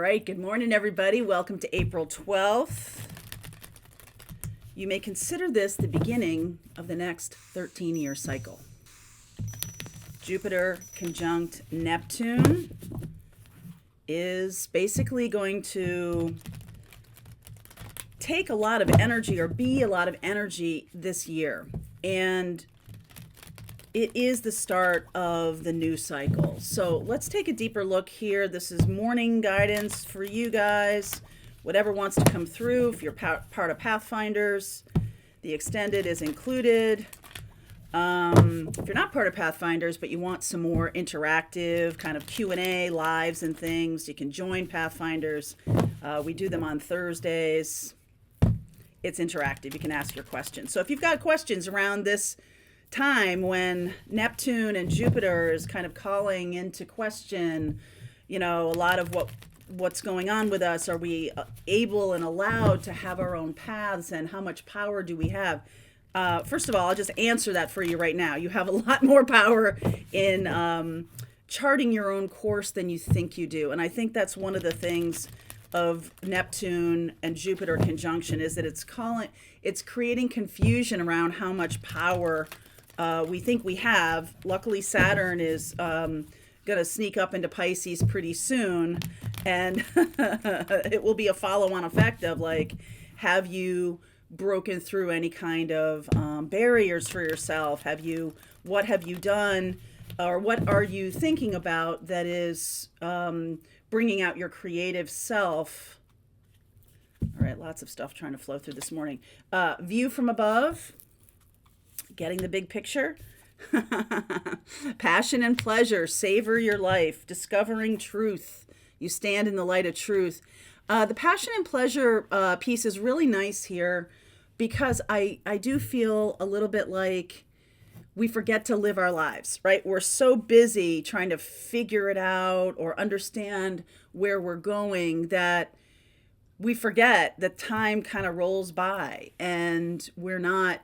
right, good morning, everybody. Welcome to April 12th. You may consider this the beginning of the next 13-year cycle. Jupiter conjunct Neptune is basically going to take a lot of energy or be a lot of energy this year. And it is the start of the new cycle. So let's take a deeper look here. This is morning guidance for you guys. Whatever wants to come through, if you're part of Pathfinders, the extended is included. If you're not part of Pathfinders, but you want some more interactive kind of Q&A lives and things, you can join Pathfinders. We do them on Thursdays. It's interactive. You can ask your questions. So if you've got questions around this time when Neptune and Jupiter is kind of calling into question, a lot of what's going on with us. Are we able and allowed to have our own paths, and how much power do we have? First of all, I'll just answer that for you right now. You have a lot more power in charting your own course than you think you do. And I think that's one of the things of Neptune and Jupiter conjunction, is that it's creating confusion around how much power we think we have. Luckily, Saturn is going to sneak up into Pisces pretty soon, and it will be a follow-on effect of have you broken through any kind of barriers for yourself? What have you done, or what are you thinking about that is bringing out your creative self? All right, lots of stuff trying to flow through this morning. View from above. Getting the big picture. Passion and pleasure. Savor your life. Discovering truth. You stand in the light of truth. The passion and pleasure piece is really nice here, because I do feel a little bit like we forget to live our lives, right? We're so busy trying to figure it out or understand where we're going that we forget that time kind of rolls by, and we're not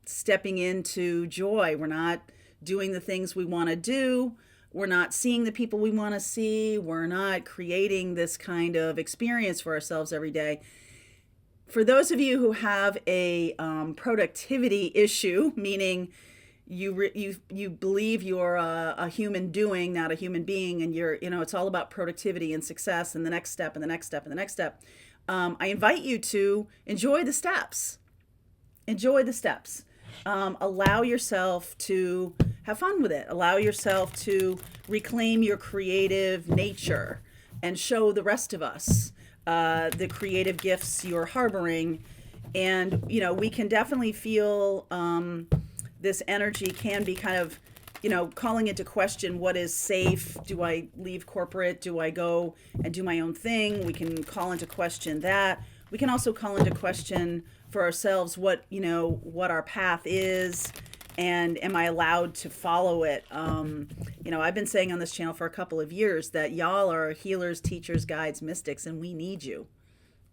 stepping into joy. We're not doing the things we want to do. We're not seeing the people we want to see. We're not creating this kind of experience for ourselves every day. For those of you who have a productivity issue, meaning you believe you're a human doing, not a human being, and it's all about productivity and success and the next step and the next step and the next step, I invite you to enjoy the steps. Enjoy the steps. Allow yourself to have fun with it. Allow yourself to reclaim your creative nature and show the rest of us the creative gifts you're harboring. And, we can definitely feel this energy can be kind of, calling into question what is safe. Do I leave corporate? Do I go and do my own thing? We can call into question that. We can also call into question for ourselves what our path is, and am I allowed to follow it? I've been saying on this channel for a couple of years that y'all are healers, teachers, guides, mystics, and we need you.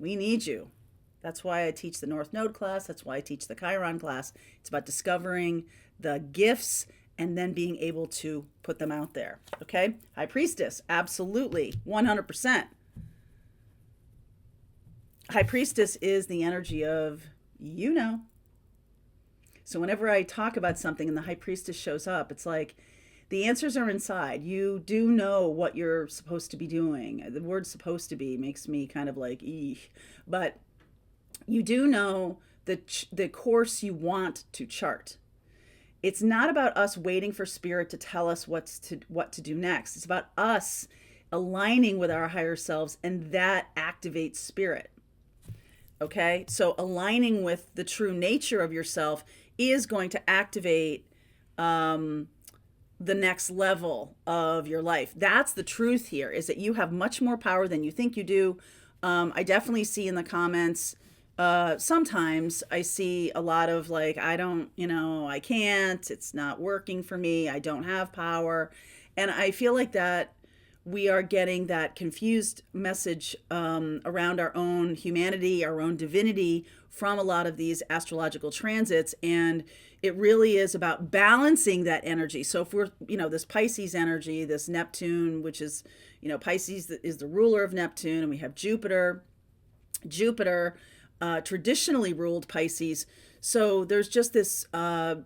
We need you. That's why I teach the North Node class. That's why I teach the Chiron class. It's about discovering the gifts and then being able to put them out there. Okay? High Priestess, absolutely, 100%. High Priestess is the energy of So whenever I talk about something and the High Priestess shows up, it's like the answers are inside. You do know what you're supposed to be doing. The word supposed to be makes me kind of like, eek. But you do know the course you want to chart. It's not about us waiting for spirit to tell us what to do next. It's about us aligning with our higher selves, and that activates spirit. Okay, so aligning with the true nature of yourself is going to activate the next level of your life. That's the truth here, is that you have much more power than you think you do. I definitely see in the comments, sometimes I see a lot of I can't, it's not working for me, I don't have power. And I feel like that we are getting that confused message around our own humanity, our own divinity from a lot of these astrological transits. And it really is about balancing that energy. So if we're, this Pisces energy, this Neptune, which is, Pisces is the ruler of Neptune, and we have Jupiter. Jupiter traditionally ruled Pisces. So there's just this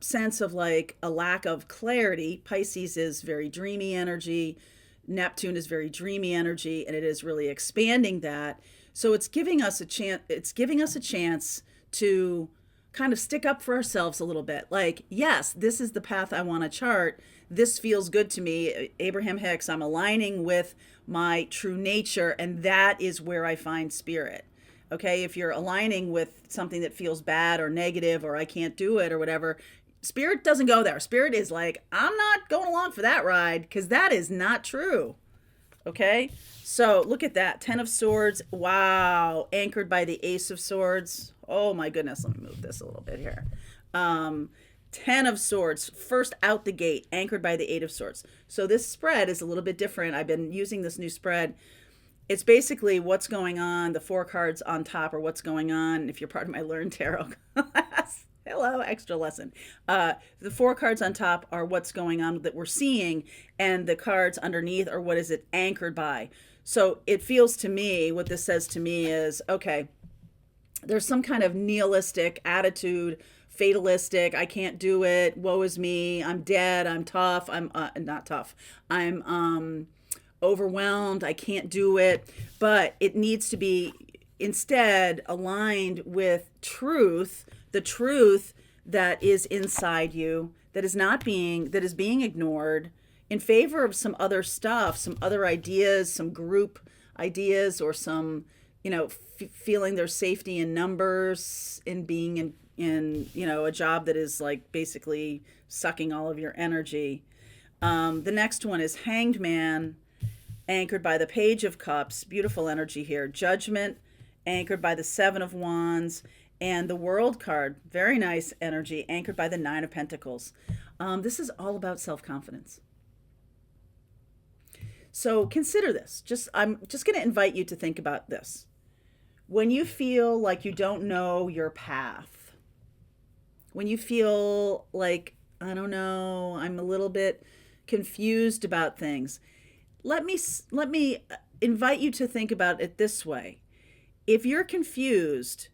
sense of like a lack of clarity. Pisces is very dreamy energy. Neptune is very dreamy energy, and it is really expanding that. So it's giving us a chance. It's giving us a chance to kind of stick up for ourselves a little bit. Like, yes, this is the path I want to chart. This feels good to me. Abraham Hicks, I'm aligning with my true nature, and that is where I find spirit. Okay, if you're aligning with something that feels bad or negative or I can't do it or whatever, spirit doesn't go there. Spirit is like, I'm not going along for that ride, because that is not true. Okay, so look at that. 10 of Swords. Wow. Anchored by the Ace of Swords. Oh my goodness. Let me move this a little bit here. 10 of Swords, first out the gate, anchored by the 8 of Swords. So this spread is a little bit different. I've been using this new spread. It's basically what's going on. The 4 cards on top are what's going on. If you're part of my Learn Tarot class, hello, extra lesson. The 4 cards on top are what's going on that we're seeing, and the cards underneath are what is it anchored by. So it feels to me, what this says to me is, okay, there's some kind of nihilistic attitude, fatalistic, I can't do it, woe is me, I'm dead, I'm tough, I'm not tough, I'm overwhelmed, I can't do it. But it needs to be instead aligned with truth, the truth that is inside you, that is being ignored in favor of some other stuff, some other ideas, some group ideas, or some, feeling there's safety in numbers, in being in a job that is like basically sucking all of your energy. The next one is Hanged Man, anchored by the Page of Cups. Beautiful energy here. Judgment, anchored by the 7 of Wands, and the World card. Very nice energy, anchored by the 9 of Pentacles. This is all about self-confidence. So consider this. I'm just going to invite you to think about this. When you feel like you don't know your path, when you feel like, I don't know, I'm a little bit confused about things, let me invite you to think about it this way. If you're confused,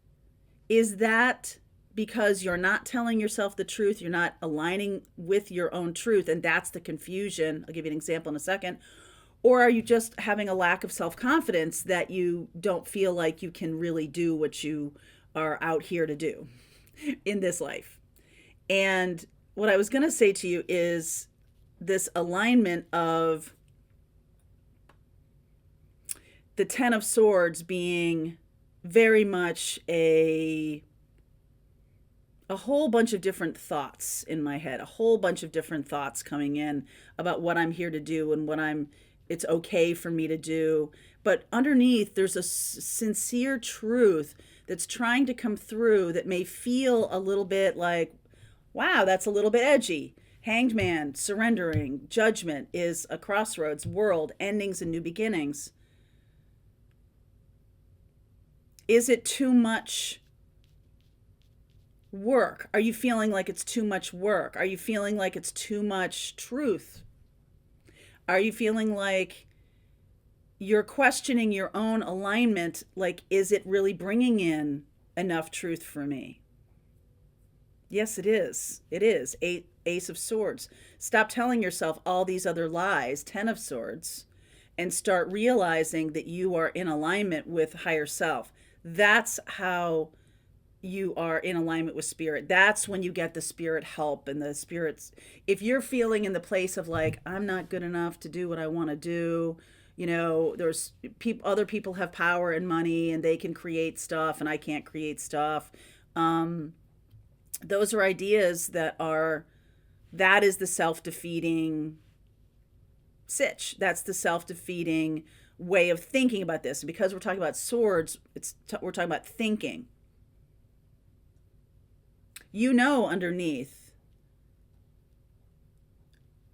is that because you're not telling yourself the truth, you're not aligning with your own truth, and that's the confusion? I'll give you an example in a second. Or are you just having a lack of self-confidence that you don't feel like you can really do what you are out here to do in this life? And what I was going to say to you is this alignment of the 10 of Swords being very much a whole bunch of different thoughts in my head, a whole bunch of different thoughts coming in about what I'm here to do and what it's okay for me to do. But underneath, there's a sincere truth that's trying to come through that may feel a little bit like, wow, that's a little bit edgy. Hanged Man, surrendering, judgment is a crossroads, world, endings and new beginnings. Is it too much work? Are you feeling like it's too much work? Are you feeling like it's too much truth? Are you feeling like you're questioning your own alignment? Like, is it really bringing in enough truth for me? Yes, it is. It is. Ace of Swords. Stop telling yourself all these other lies, 10 of Swords, and start realizing that you are in alignment with higher self. That's how you are in alignment with spirit. That's when you get the spirit help and the spirits. If you're feeling in the place of like, I'm not good enough to do what I want to do, there's other people have power and money and they can create stuff and I can't create stuff. Those are ideas that is the self-defeating sitch. That's the self-defeating way of thinking about this. And because we're talking about swords, we're talking about thinking. Underneath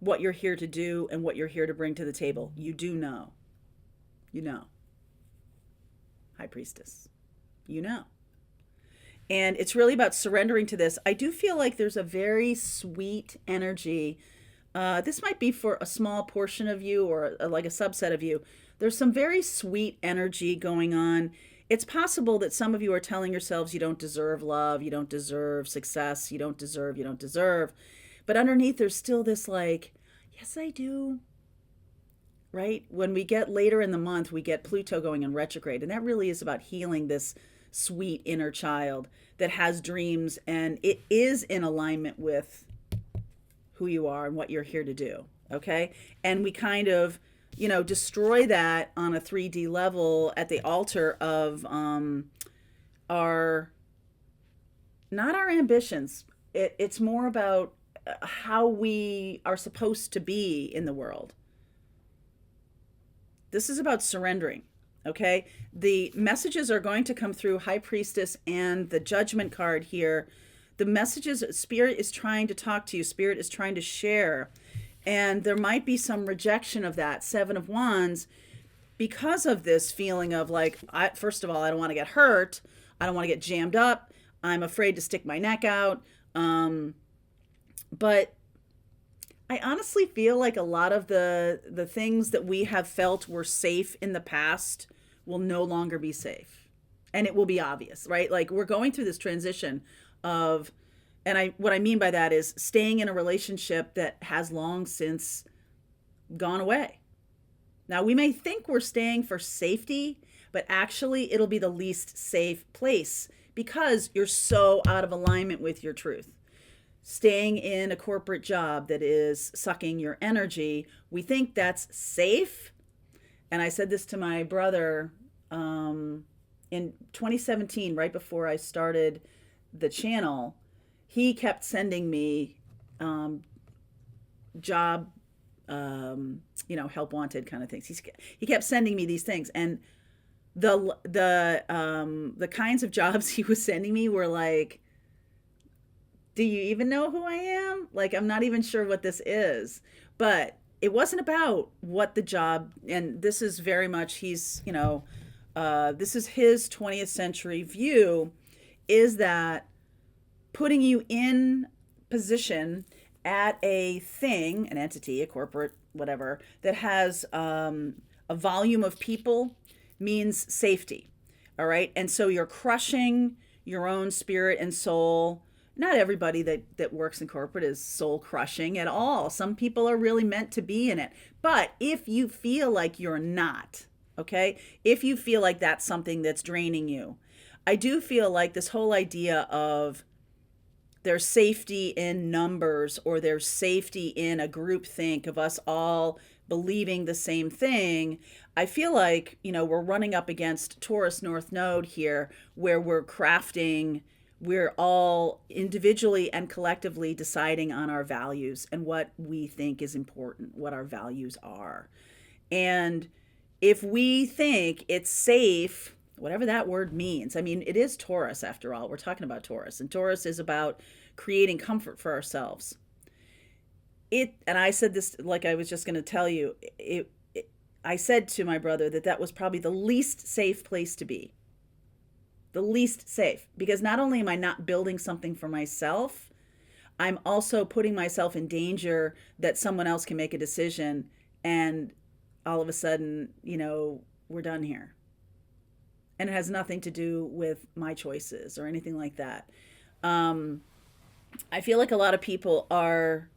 what you're here to do and what you're here to bring to the table. You do know. High Priestess. And it's really about surrendering to this. I do feel like there's a very sweet energy this might be for a small portion of you or like a subset of you. There's some very sweet energy going on. It's possible that some of you are telling yourselves you don't deserve love, you don't deserve success, you don't deserve, you don't deserve. But underneath, there's still this like, yes, I do. Right? When we get later in the month, we get Pluto going in retrograde. And that really is about healing this sweet inner child that has dreams, and it is in alignment with who you are and what you're here to do. Okay. And we kind of, destroy that on a 3D level at the altar of our, not our ambitions. It's more about how we are supposed to be in the world. This is about surrendering. Okay. The messages are going to come through High Priestess and the Judgment card here. The messages, Spirit is trying to talk to you. Spirit is trying to share. And there might be some rejection of that 7 of Wands because of this feeling of like, first of all, I don't want to get hurt. I don't want to get jammed up. I'm afraid to stick my neck out. But I honestly feel like a lot of the things that we have felt were safe in the past will no longer be safe. And it will be obvious, right? Like we're going through this transition of, and what I mean by that is staying in a relationship that has long since gone away. Now, we may think we're staying for safety, but actually it'll be the least safe place because you're so out of alignment with your truth. Staying in a corporate job that is sucking your energy, we think that's safe. And I said this to my brother in 2017, right before I started the channel. He kept sending me job, help wanted kind of things. He kept sending me these things, and the kinds of jobs he was sending me were like, do you even know who I am? Like, I'm not even sure what this is. But it wasn't about what the job, and this is very much, this is his 20th century view, is that putting you in position at a thing, an entity, a corporate, whatever, that has a volume of people means safety. All right. And so you're crushing your own spirit and soul. Not everybody that works in corporate is soul crushing at all. Some people are really meant to be in it. But if you feel like you're not, okay, if you feel like that's something that's draining you, I do feel like this whole idea of there's safety in numbers, or there's safety in a group think of us all believing the same thing. I feel like, we're running up against Taurus North Node here, where we're all individually and collectively deciding on our values and what we think is important, what our values are. And if we think it's safe, whatever that word means. I mean, it is Taurus after all. We're talking about Taurus, and Taurus is about creating comfort for ourselves. And I said this, like I was just going to tell you, I said to my brother that was probably the least safe place to be. The least safe, because not only am I not building something for myself, I'm also putting myself in danger that someone else can make a decision and all of a sudden, we're done here. And it has nothing to do with my choices or anything like that. I feel like a lot of people are,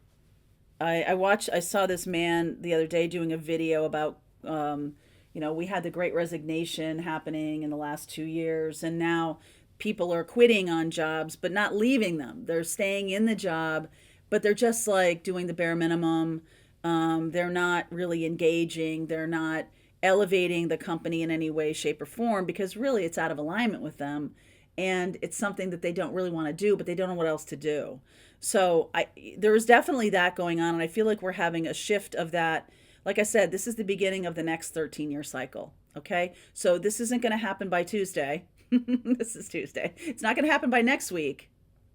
I saw this man the other day doing a video about, we had the Great Resignation happening in the last 2 years, and now people are quitting on jobs, but not leaving them. They're staying in the job, but they're just like doing the bare minimum. They're not really engaging. They're not elevating the company in any way, shape, or form, because really it's out of alignment with them. And it's something that they don't really want to do, but they don't know what else to do. So there is definitely that going on. And I feel like we're having a shift of that. Like I said, this is the beginning of the next 13-year cycle. Okay. So this isn't going to happen by Tuesday. This is Tuesday. It's not going to happen by next week.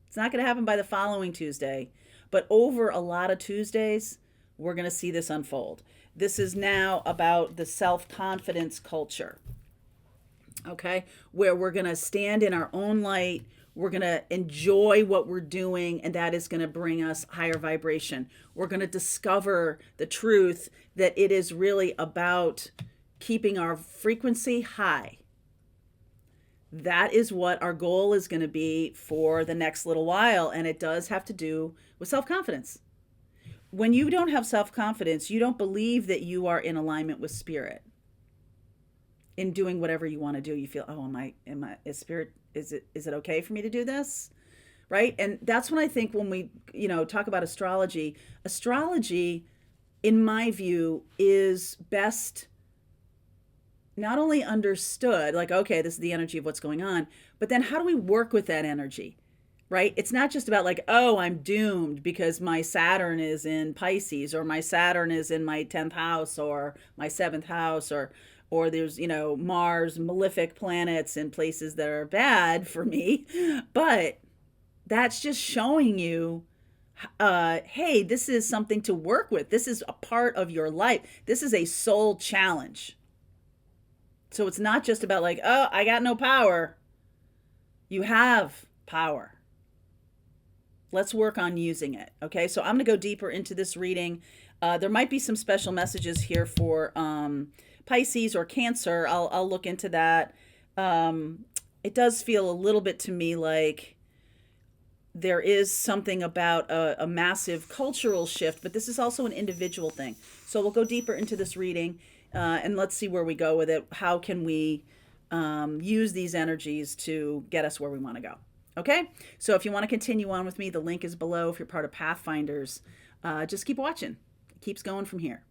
It's not going to happen by the following Tuesday. But over a lot of Tuesdays, we're going to see this unfold. This is now about the self-confidence culture. Okay, where we're going to stand in our own light. We're going to enjoy what we're doing, and that is going to bring us higher vibration. We're going to discover the truth that it is really about keeping our frequency high. That is what our goal is going to be for the next little while, and it does have to do with self-confidence. When you don't have self-confidence, you don't believe that you are in alignment with spirit. In doing whatever you want to do, you feel, oh, is spirit, is it okay for me to do this? Right? And that's when I think when we, talk about astrology, in my view, is best not only understood, like, okay, this is the energy of what's going on, but then how do we work with that energy? Right? It's not just about like, oh, I'm doomed because my Saturn is in Pisces, or my Saturn is in my 10th house or my 7th house, or there's, Mars, malefic planets in places that are bad for me. But that's just showing you, hey, this is something to work with. This is a part of your life. This is a soul challenge. So it's not just about like, oh, I got no power. You have power. Let's work on using it. Okay, so I'm going to go deeper into this reading. There might be some special messages here for Pisces or Cancer. I'll look into that. It does feel a little bit to me like there is something about a massive cultural shift, but this is also an individual thing. So we'll go deeper into this reading, and let's see where we go with it. How can we use these energies to get us where we want to go? Okay, so if you want to continue on with me, the link is below. If you're part of Pathfinders, just keep watching. It keeps going from here.